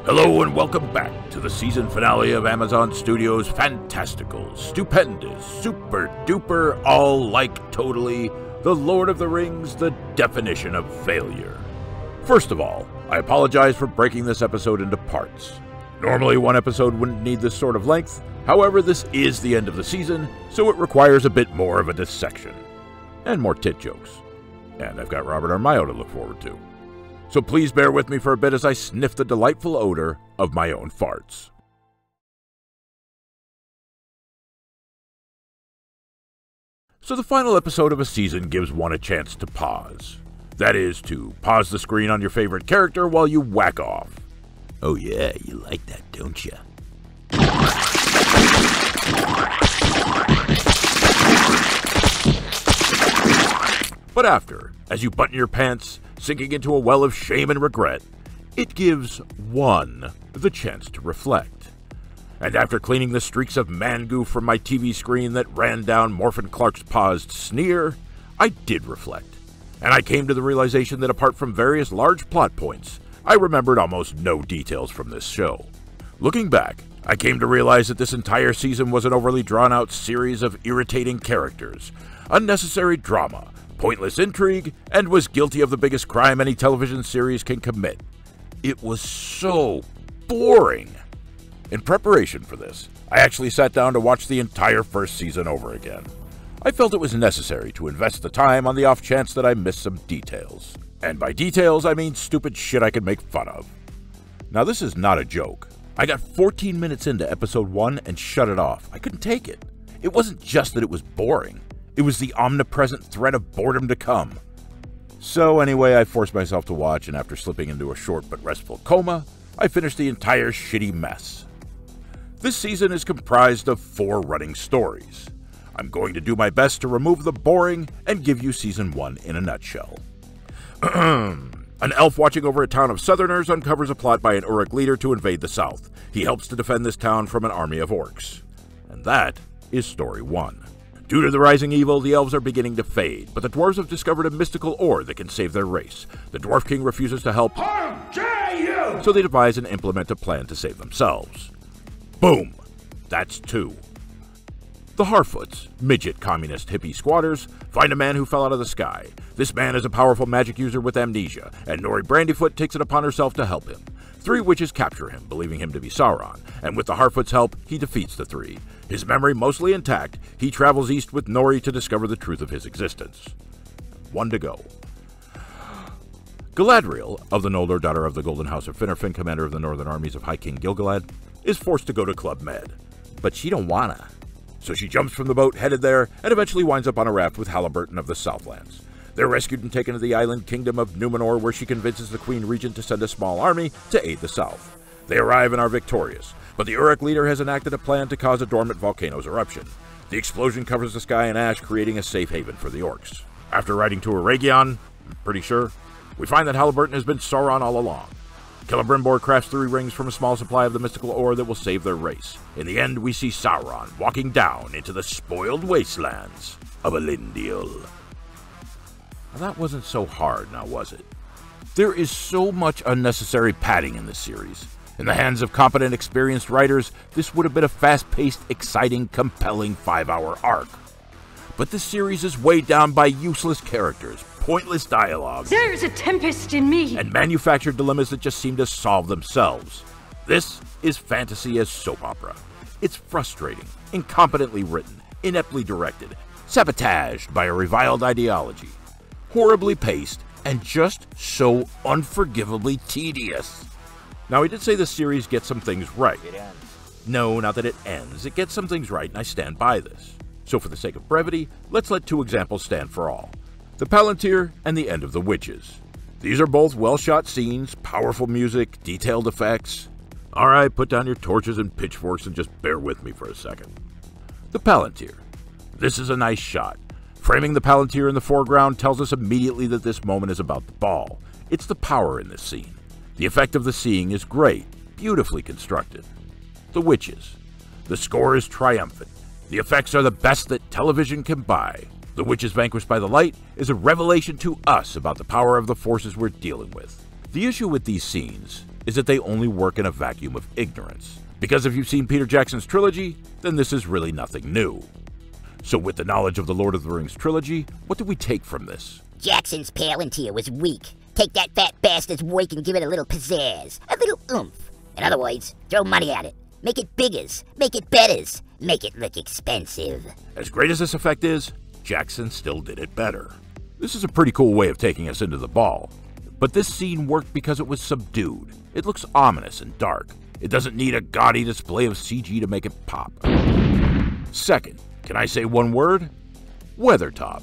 Hello and welcome back to the season finale of Amazon Studios' fantastical, stupendous, super duper, all like totally, The Lord of the Rings, the definition of failure. First of all, I apologize for breaking this episode into parts. Normally one episode wouldn't need this sort of length, however this is the end of the season, so it requires a bit more of a dissection. And more tit jokes. And I've got Robert Armayo to look forward to. So please bear with me for a bit as I sniff the delightful odor of my own farts. So the final episode of a season gives one a chance to pause. That is, to pause the screen on your favorite character while you whack off. Oh yeah, you like that, don't you? But after, as you button your pants, sinking into a well of shame and regret, it gives one the chance to reflect. And after cleaning the streaks of McGoo from my TV screen that ran down Morphin Clark's paused sneer, I did reflect. And I came to the realization that apart from various large plot points, I remembered almost no details from this show. Looking back, I came to realize that this entire season was an overly drawn-out series of irritating characters, unnecessary drama, pointless intrigue, and was guilty of the biggest crime any television series can commit. It was so boring. In preparation for this, I actually sat down to watch the entire first season over again. I felt it was necessary to invest the time on the off chance that I missed some details. And by details, I mean stupid shit I could make fun of. Now this is not a joke. I got 14 minutes into episode 1 and shut it off. I couldn't take it. It wasn't just that it was boring. It was the omnipresent threat of boredom to come. So anyway, I forced myself to watch, and after slipping into a short but restful coma, I finished the entire shitty mess. This season is comprised of 4 running stories. I'm going to do my best to remove the boring and give you season 1 in a nutshell. An elf watching over a town of southerners uncovers a plot by an Uruk leader to invade the south. He helps to defend this town from an army of orcs. And that is story 1. Due to the rising evil, the elves are beginning to fade, but the dwarves have discovered a mystical ore that can save their race. The dwarf king refuses to help. How dare you! So they devise and implement a plan to save themselves. Boom! That's 2. The Harfoots, midget communist hippie squatters, find a man who fell out of the sky. This man is a powerful magic user with amnesia, and Nori Brandyfoot takes it upon herself to help him. 3 witches capture him, believing him to be Sauron, and with the Harfoots' help, he defeats the 3. His memory mostly intact, he travels east with Nori to discover the truth of his existence. 1 to go. Galadriel, of the Noldor, daughter of the Golden House of Finarfin, commander of the northern armies of High King Gil-galad, is forced to go to Club Med. But she don't wanna. So she jumps from the boat, headed there, and eventually winds up on a raft with Halliburton of the Southlands. They're rescued and taken to the island kingdom of Numenor, where she convinces the Queen Regent to send a small army to aid the South. They arrive and are victorious, but the Uruk leader has enacted a plan to cause a dormant volcano's eruption. The explosion covers the sky in ash, creating a safe haven for the orcs. After riding to Eregion, I'm pretty sure, we find that Halliburton has been Sauron all along. Celebrimbor crafts 3 rings from a small supply of the mystical ore that will save their race. In the end, we see Sauron walking down into the spoiled wastelands of Elendil. Now, that wasn't so hard, now was it? There is so much unnecessary padding in this series. In the hands of competent, experienced writers, this would have been a fast-paced, exciting, compelling 5-hour arc. But this series is weighed down by useless characters, pointless dialogue, there's a tempest in me, and manufactured dilemmas that just seem to solve themselves. This is fantasy as soap opera. It's frustrating, incompetently written, ineptly directed, sabotaged by a reviled ideology, horribly paced, and just so unforgivably tedious. Now, I did say the series gets some things right. It ends. No, not that it ends. It gets some things right, and I stand by this. So for the sake of brevity, let's let 2 examples stand for all. The Palantir and the End of the Witches. These are both well-shot scenes, powerful music, detailed effects. Alright, put down your torches and pitchforks and just bear with me for a second. The Palantir. This is a nice shot. Framing the Palantir in the foreground tells us immediately that this moment is about the ball. It's the power in this scene. The effect of the seeing is great, beautifully constructed. The Witches. The score is triumphant. The effects are the best that television can buy. The Witches Vanquished by the Light is a revelation to us about the power of the forces we're dealing with. The issue with these scenes is that they only work in a vacuum of ignorance. Because if you've seen Peter Jackson's trilogy, then this is really nothing new. So with the knowledge of the Lord of the Rings trilogy, what do we take from this? Jackson's Palantir was weak. Take that fat bastard's work and give it a little pizzazz, a little oomph. In other words, throw money at it. Make it biggers, make it betters, make it look expensive. As great as this effect is, Jackson still did it better. This is a pretty cool way of taking us into the ball. But this scene worked because it was subdued. It looks ominous and dark. It doesn't need a gaudy display of CG to make it pop. Second, can I say one word? Weathertop.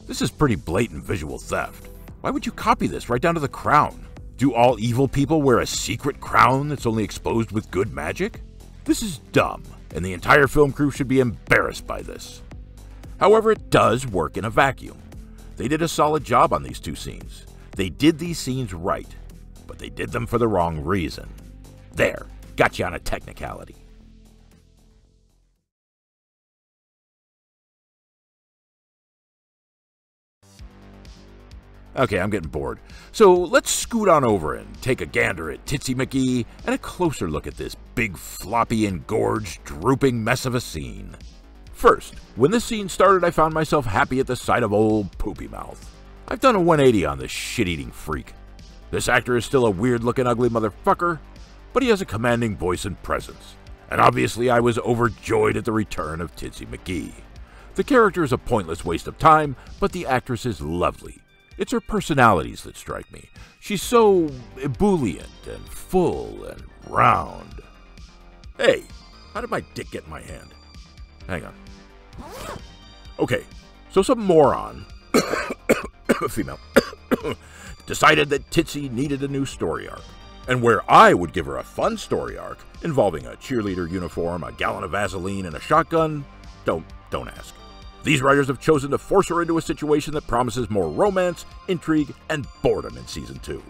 This is pretty blatant visual theft. Why would you copy this right down to the crown? Do all evil people wear a secret crown that's only exposed with good magic? This is dumb, and the entire film crew should be embarrassed by this. However, it does work in a vacuum. They did a solid job on these two scenes. They did these scenes right, but they did them for the wrong reason. There, got you on a technicality. Okay, I'm getting bored. So let's scoot on over and take a gander at Titsy McGee and a closer look at this big, floppy, engorged, drooping mess of a scene. First, when this scene started, I found myself happy at the sight of old Poopy Mouth. I've done a 180 on this shit-eating freak. This actor is still a weird-looking, ugly motherfucker, but he has a commanding voice and presence. And obviously I was overjoyed at the return of Titsy McGee. The character is a pointless waste of time, but the actress is lovely. It's her personalities that strike me. She's so ebullient and full and round. Hey, how did my dick get in my hand? Hang on. Okay, so some moron, female, decided that Titsy needed a new story arc. And where I would give her a fun story arc involving a cheerleader uniform, a gallon of Vaseline, and a shotgun, don't ask. These writers have chosen to force her into a situation that promises more romance, intrigue, and boredom in Season 2.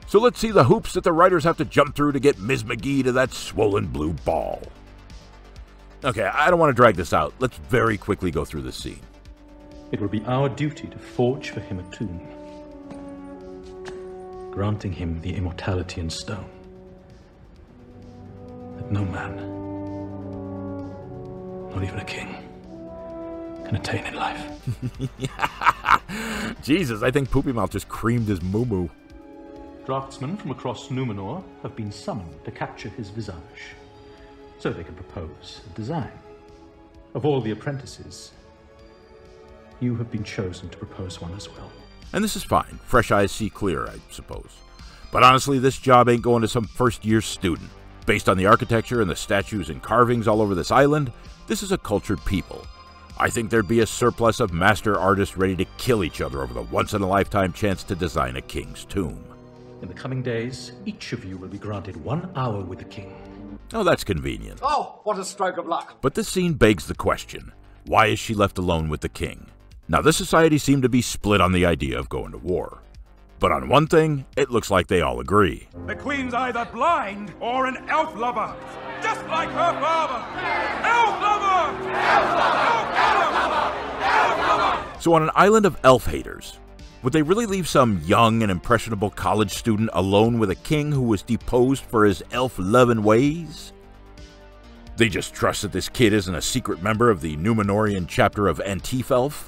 So let's see the hoops that the writers have to jump through to get Ms. McGee to that swollen blue ball. Okay, I don't want to drag this out. Let's very quickly go through this scene. It will be our duty to forge for him a tomb, granting him the immortality in stone that no man, not even a king, can attain in life. Jesus, I think Poopy Mouth just creamed his moo-moo. Draftsmen from across Numenor have been summoned to capture his visage, so they can propose a design. Of all the apprentices, you have been chosen to propose one as well. And this is fine. Fresh eyes see clear, I suppose. But honestly, this job ain't going to some first-year student. Based on the architecture and the statues and carvings all over this island, this is a cultured people. I think there'd be a surplus of master artists ready to kill each other over the once-in-a-lifetime chance to design a king's tomb. In the coming days, each of you will be granted 1 hour with the king. Oh, that's convenient. Oh, what a stroke of luck. But this scene begs the question, why is she left alone with the king? Now, this society seemed to be split on the idea of going to war. But on one thing, it looks like they all agree. The queen's either blind or an elf lover, just like her father. Elf lover! Elf lover! Elf lover! Elf lover! So on an island of elf haters, would they really leave some young and impressionable college student alone with a king who was deposed for his elf-loving ways? They just trust that this kid isn't a secret member of the Numenorian chapter of Antifelf?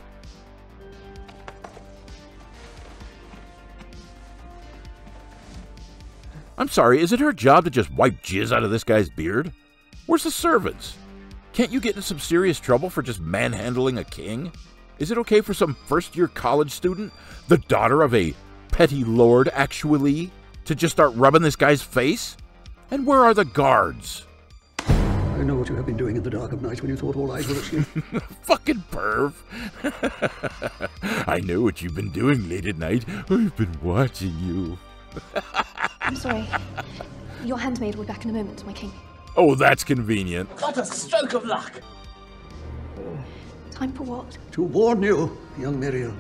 I'm sorry, is it her job to just wipe jizz out of this guy's beard? Where's the servants? Can't you get in some serious trouble for just manhandling a king? Is it okay for some first-year college student, the daughter of a petty lord actually, to just start rubbing this guy's face? And where are the guards? I know what you have been doing in the dark of night when you thought all eyes were at you. Fucking perv. I know what you've been doing late at night. I've been watching you. I'm sorry. Your handmaid will be back in a moment, my king. Oh, that's convenient. What a stroke of luck. Time for what? To warn you, young Miriam.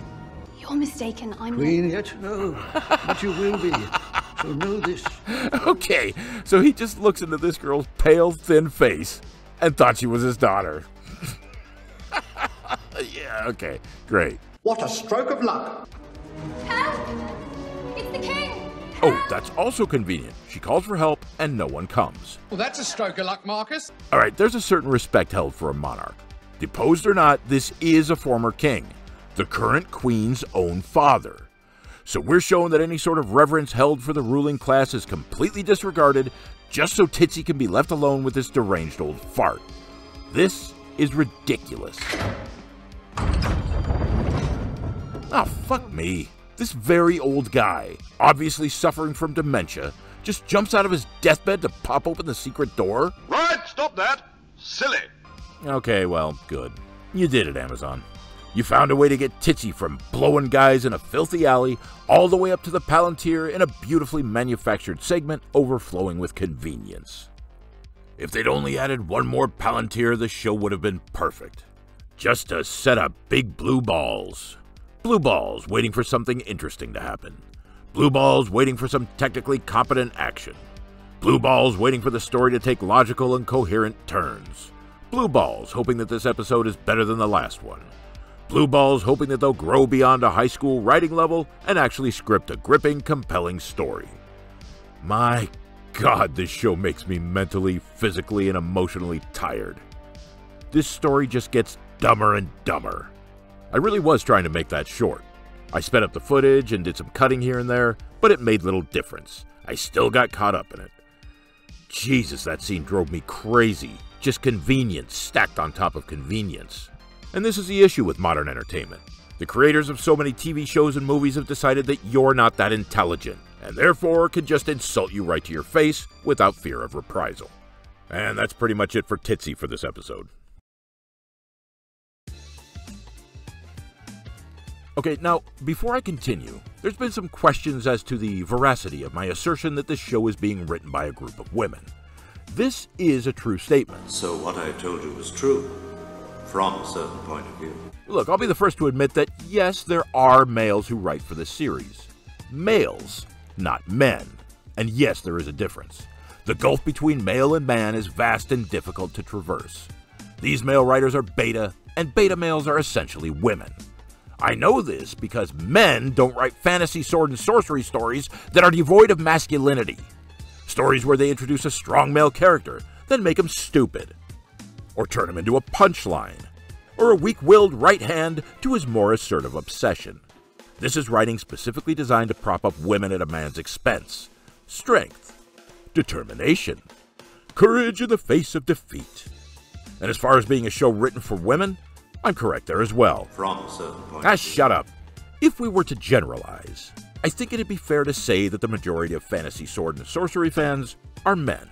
You're mistaken. I'm Queen yet? No. But you will be. So know this. Okay, so he just looks into this girl's pale, thin face and thought she was his daughter. Yeah, okay, great. What a stroke of luck. Help! It's the king! Oh, that's also convenient. She calls for help and no one comes. Well, that's a stroke of luck, Marcus. Alright, there's a certain respect held for a monarch. Deposed or not, this is a former king, the current queen's own father. So we're showing that any sort of reverence held for the ruling class is completely disregarded just so Titsy can be left alone with this deranged old fart. This is ridiculous. Oh, fuck me. This very old guy, obviously suffering from dementia, just jumps out of his deathbed to pop open the secret door? Right, stop that. Silly. Okay, well, good. You did it, Amazon. You found a way to get Titsy from blowing guys in a filthy alley all the way up to the Palantir in a beautifully manufactured segment overflowing with convenience. If they'd only added one more Palantir, the show would have been perfect. Just to set up big blue balls. Blue balls waiting for something interesting to happen. Blue balls waiting for some technically competent action. Blue balls waiting for the story to take logical and coherent turns. Blue balls hoping that this episode is better than the last one. Blue balls hoping that they'll grow beyond a high school writing level and actually script a gripping, compelling story. My God, this show makes me mentally, physically, and emotionally tired. This story just gets dumber and dumber. I really was trying to make that short. I sped up the footage and did some cutting here and there, but it made little difference. I still got caught up in it. Jesus, that scene drove me crazy. Just convenience stacked on top of convenience. And this is the issue with modern entertainment. The creators of so many TV shows and movies have decided that you're not that intelligent, and therefore can just insult you right to your face without fear of reprisal. And that's pretty much it for Titsy for this episode. Okay, now, before I continue, there's been some questions as to the veracity of my assertion that this show is being written by a group of women. This is a true statement. So what I told you was true, from a certain point of view. Look, I'll be the first to admit that, yes, there are males who write for this series. Males, not men. And yes, there is a difference. The gulf between male and man is vast and difficult to traverse. These male writers are beta, and beta males are essentially women. I know this because men don't write fantasy sword and sorcery stories that are devoid of masculinity. Stories where they introduce a strong male character, then make him stupid. Or turn him into a punchline. Or a weak-willed right hand to his more assertive obsession. This is writing specifically designed to prop up women at a man's expense. Strength. Determination. Courage in the face of defeat. And as far as being a show written for women, I'm correct there as well. From a certain point of view. Shut up. If we were to generalize, I think it'd be fair to say that the majority of fantasy sword and sorcery fans are men.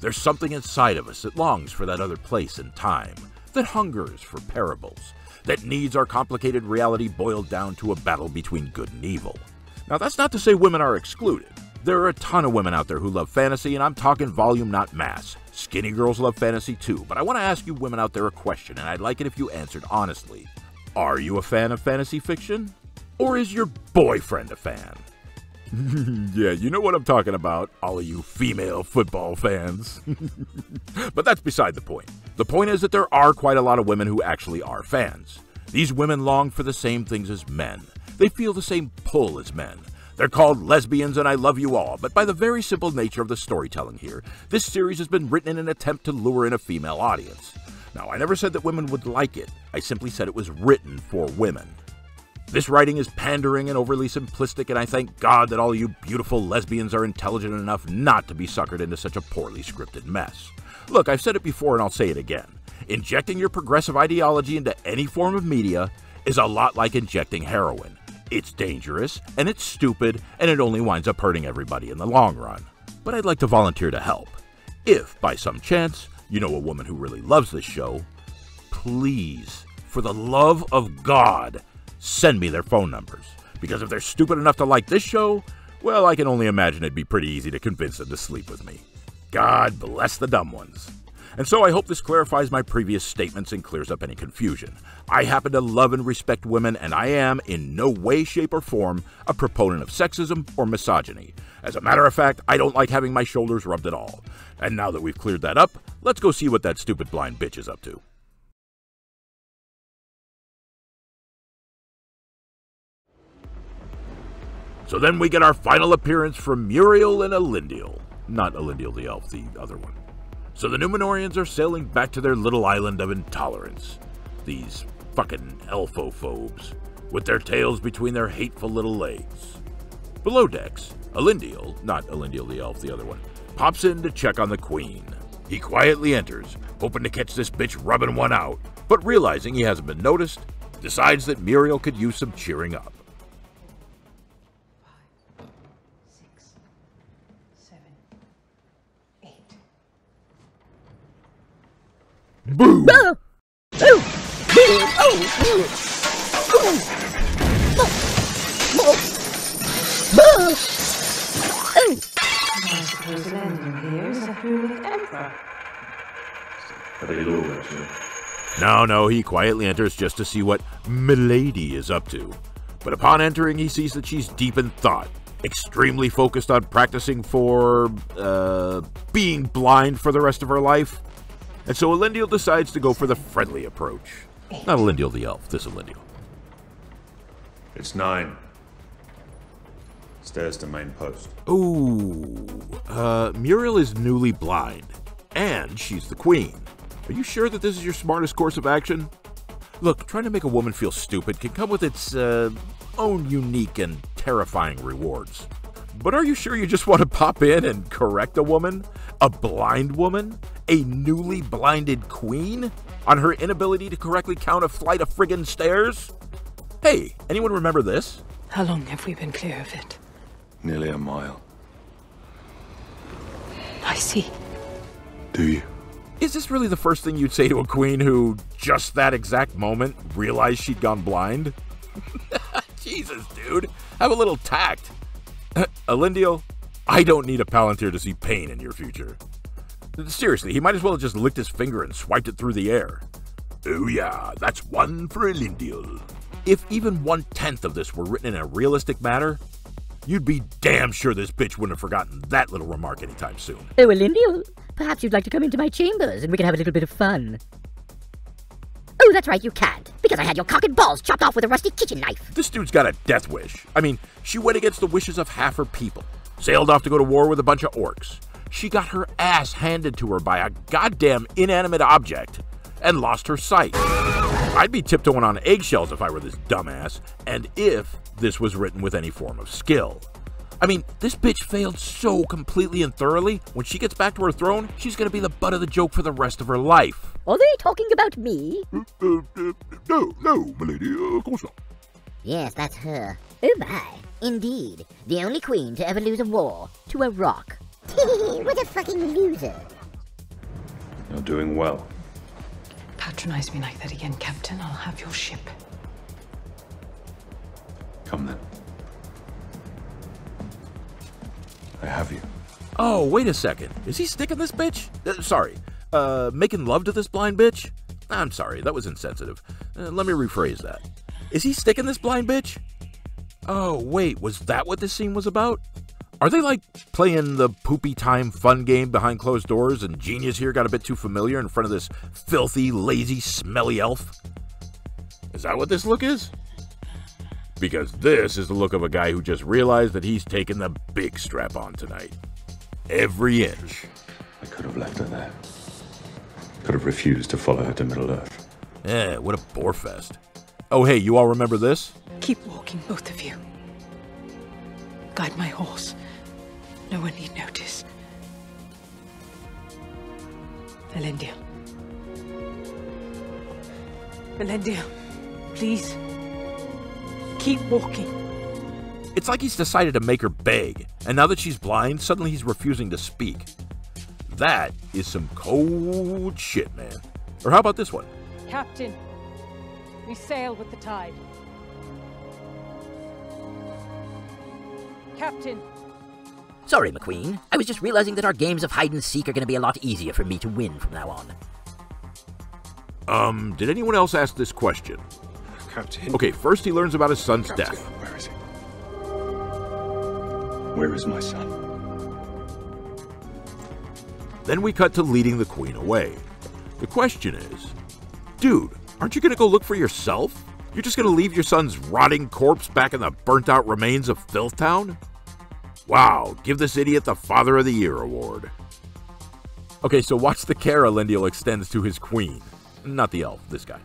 There's something inside of us that longs for that other place and time, that hungers for parables, that needs our complicated reality boiled down to a battle between good and evil. Now, that's not to say women are excluded. There are a ton of women out there who love fantasy, and I'm talking volume, not mass. Skinny girls love fantasy too, but I want to ask you women out there a question, and I'd like it if you answered honestly. Are you a fan of fantasy fiction? Or is your boyfriend a fan? Yeah, you know what I'm talking about, all of you female football fans. But that's beside the point. The point is that there are quite a lot of women who actually are fans. These women long for the same things as men. They feel the same pull as men. They're called lesbians and I love you all, but by the very simple nature of the storytelling here, this series has been written in an attempt to lure in a female audience. Now, I never said that women would like it. I simply said it was written for women. This writing is pandering and overly simplistic, and I thank God that all you beautiful lesbians are intelligent enough not to be suckered into such a poorly scripted mess. Look, I've said it before and I'll say it again. Injecting your progressive ideology into any form of media is a lot like injecting heroin. It's dangerous, and it's stupid, and it only winds up hurting everybody in the long run. But I'd like to volunteer to help. If, by some chance, you know a woman who really loves this show, please, for the love of God, send me their phone numbers. Because if they're stupid enough to like this show, well, I can only imagine it'd be pretty easy to convince them to sleep with me. God bless the dumb ones. And so I hope this clarifies my previous statements and clears up any confusion. I happen to love and respect women, and I am, in no way, shape, or form, a proponent of sexism or misogyny. As a matter of fact, I don't like having my shoulders rubbed at all. And now that we've cleared that up, let's go see what that stupid blind bitch is up to. So then we get our final appearance from Muriel and Elendil. Not Elendil the elf, the other one. So the Numenorians are sailing back to their little island of intolerance. These fucking elfophobes, with their tails between their hateful little legs. Below decks, Elendil, not Elendil the elf, the other one, pops in to check on the queen. He quietly enters, hoping to catch this bitch rubbing one out, but realizing he hasn't been noticed, decides that Muriel could use some cheering up. 5, 6, 7, 8. Boo! Oh! I suppose Elendil here is a Hurling Emperor. No, he quietly enters just to see what Milady is up to. But upon entering, he sees that she's deep in thought, extremely focused on practicing for, being blind for the rest of her life. And so Elendil decides to go for the friendly approach. Not Elendil the elf, this Elendil. It's 9. Stairs to main post. Ooh, Muriel is newly blind, and she's the queen. Are you sure that this is your smartest course of action? Look, trying to make a woman feel stupid can come with its own unique and terrifying rewards. But are you sure you just want to pop in and correct a woman? A blind woman? A newly blinded queen? On her inability to correctly count a flight of friggin' stairs? Hey, anyone remember this? How long have we been clear of it? Nearly a mile. I see. Do you? Is this really the first thing you'd say to a queen who, just that exact moment, realized she'd gone blind? Jesus, dude. Have a little tact. Elendil, I don't need a Palantir to see pain in your future. Seriously, he might as well have just licked his finger and swiped it through the air. Oh yeah, that's one for Elendil. If even 1/10 of this were written in a realistic manner, you'd be damn sure this bitch wouldn't have forgotten that little remark anytime soon. Oh, Elendil, perhaps you'd like to come into my chambers and we can have a little bit of fun. Oh, that's right, you can't, because I had your cock and balls chopped off with a rusty kitchen knife. This dude's got a death wish. I mean, she went against the wishes of half her people, sailed off to go to war with a bunch of orcs. She got her ass handed to her by a goddamn inanimate object and lost her sight. I'd be tiptoeing on eggshells if I were this dumbass, and if this was written with any form of skill. I mean, this bitch failed so completely and thoroughly, when she gets back to her throne, she's gonna be the butt of the joke for the rest of her life. Are they talking about me? No, milady, of course not. Yes, that's her. Oh my. Indeed, the only queen to ever lose a war to a rock. What a fucking loser. You're doing well. Patronize me like that again, Captain. I'll have your ship. Come then. I have you. Oh, wait a second. Is he sticking this bitch? Making love to this blind bitch? I'm sorry, that was insensitive. Let me rephrase that. Is he sticking this blind bitch? Oh, wait, was that what this scene was about? Are they, like, playing the poopy time fun game behind closed doors and Genius here got a bit too familiar in front of this filthy, lazy, smelly elf? Is that what this look is? Because this is the look of a guy who just realized that he's taken the big strap on tonight. Every inch. I could have left her there. Could have refused to follow her to Middle-earth. What a bore fest. Oh, hey, you all remember this? Keep walking, both of you. Guide my horse. No one need notice. Elendil. Elendil, please. Keep walking. It's like he's decided to make her beg, and now that she's blind, suddenly he's refusing to speak. That is some cold shit, man. Or how about this one? Captain, we sail with the tide. Captain. Sorry, McQueen. I was just realizing that our games of hide and seek are going to be a lot easier for me to win from now on. Did anyone else ask this question? Captain. Okay, first he learns about his son's death. Where is he? Where is my son? Then we cut to leading the queen away. The question is, dude, aren't you going to go look for yourself? You're just gonna leave your son's rotting corpse back in the burnt-out remains of Filthtown? Wow, give this idiot the Father of the Year award. Okay, so watch the care Elendil extends to his queen. Not the elf, this guy.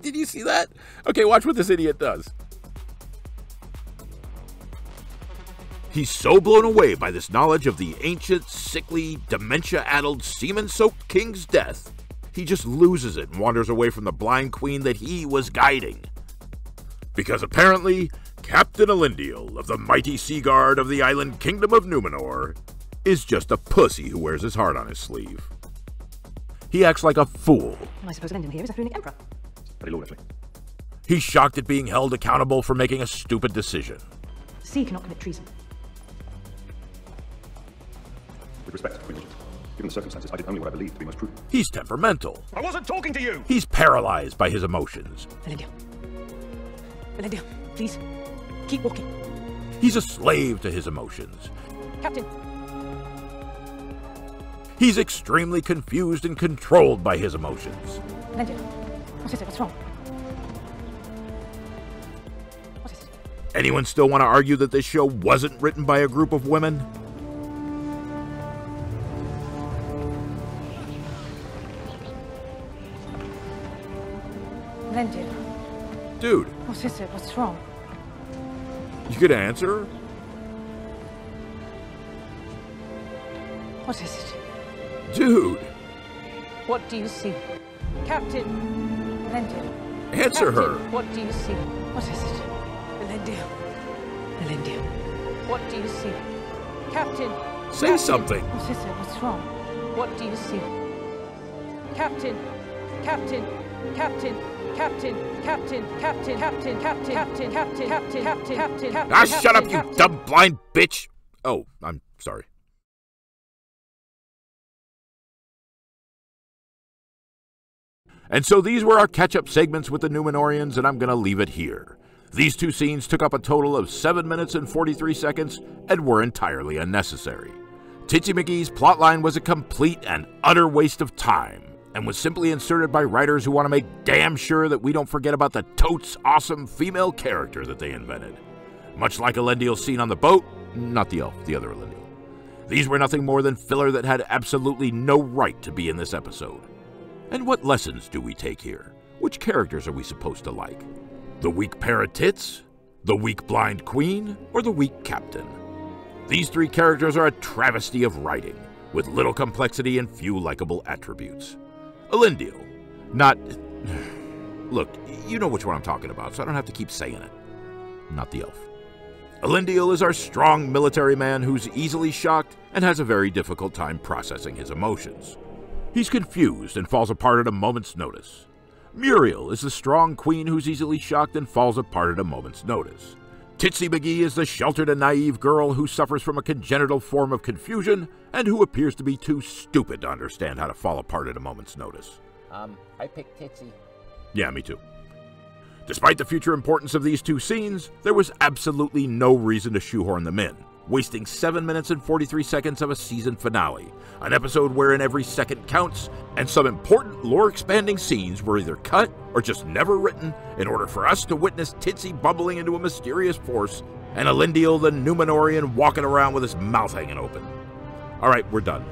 Did you see that? Okay, watch what this idiot does. He's so blown away by this knowledge of the ancient, sickly, dementia-addled, semen-soaked king's death, he just loses it and wanders away from the blind queen that he was guiding. Because apparently, Captain Elendil of the mighty Sea Guard of the island kingdom of Numenor is just a pussy who wears his heart on his sleeve. He acts like a fool. Well, I suppose Elendil here is a lunatic emperor. Very low, actually. He's shocked at being held accountable for making a stupid decision. The sea cannot commit treason. With respect, Queen Regent, given the circumstances, I did only what I believed to be most prudent. He's temperamental. I wasn't talking to you! He's paralyzed by his emotions. Elendil. Elendil, please. Keep walking. He's a slave to his emotions. Captain. He's extremely confused and controlled by his emotions. Elendil. What is it? What's wrong? What is it? Anyone still want to argue that this show wasn't written by a group of women? Elendil. Dude. What is it? What's wrong? You could answer? What is it? Dude. What do you see? Captain. Elendil. Answer Captain, her. What do you see? What is it? Elendil. Elendil. What do you see? Captain. Say Captain. something. What is it? What's wrong? What do you see? Captain. Captain. Captain. Captain. Captain. Captain. Captain. Captain. Captain. Captain. Captain. Captain. Captain. Captain. Ah, shut up, you dumb blind bitch! Oh, I'm sorry. And so these were our catch-up segments with the Numenorians, and I'm going to leave it here. These two scenes took up a total of 7 minutes and 43 seconds and were entirely unnecessary. Titsy McGee's plotline was a complete and utter waste of time, and was simply inserted by writers who want to make damn sure that we don't forget about the totes awesome female character that they invented. Much like Elendil's scene on the boat, not the elf, the other Elendil. These were nothing more than filler that had absolutely no right to be in this episode. And what lessons do we take here? Which characters are we supposed to like? The weak pair of tits? The weak blind queen? Or the weak captain? These three characters are a travesty of writing, with little complexity and few likable attributes. Elendil, not... Look, you know which one I'm talking about, so I don't have to keep saying it. Not the elf. Elendil is our strong military man who's easily shocked and has a very difficult time processing his emotions. He's confused and falls apart at a moment's notice. Muriel is the strong queen who's easily shocked and falls apart at a moment's notice. Titsy McGee is the sheltered and naive girl who suffers from a congenital form of confusion and who appears to be too stupid to understand how to fall apart at a moment's notice. I picked Titsy. Yeah, me too. Despite the future importance of these two scenes, there was absolutely no reason to shoehorn them in, wasting 7 minutes and 43 seconds of a season finale, an episode wherein every second counts, and some important lore-expanding scenes were either cut or just never written in order for us to witness Titsy bubbling into a mysterious force and Elendil the Numenorian walking around with his mouth hanging open. Alright, we're done.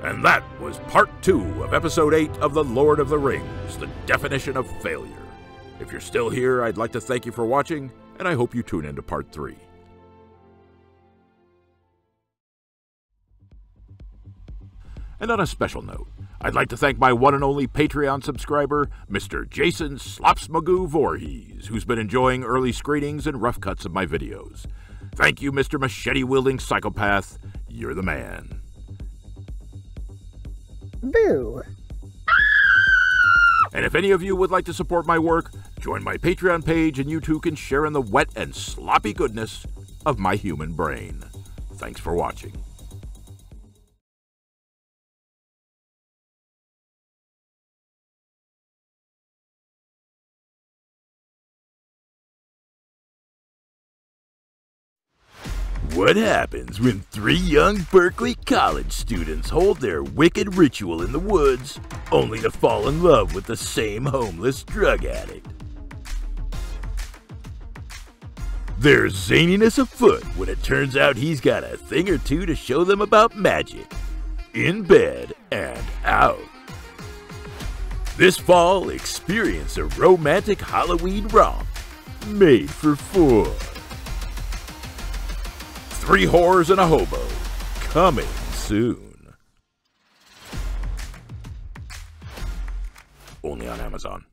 And that was part 2 of episode 8 of The Lord of the Rings, The Definition of Failure. If you're still here, I'd like to thank you for watching, and I hope you tune into part 3. And on a special note, I'd like to thank my one and only Patreon subscriber, Mr. Jason Slops McGoo Voorhees, who's been enjoying early screenings and rough cuts of my videos. Thank you, Mr. Machete-wielding psychopath. You're the man. Boo. And if any of you would like to support my work, join my Patreon page and you too can share in the wet and sloppy goodness of my human brain. Thanks for watching. What happens when 3 young Berkeley college students hold their wicked ritual in the woods, only to fall in love with the same homeless drug addict? There's zaniness afoot when it turns out he's got a thing or two to show them about magic, in bed and out. This fall, experience a romantic Halloween romp made for 4. 3 whores and a hobo, coming soon. Only on Amazon.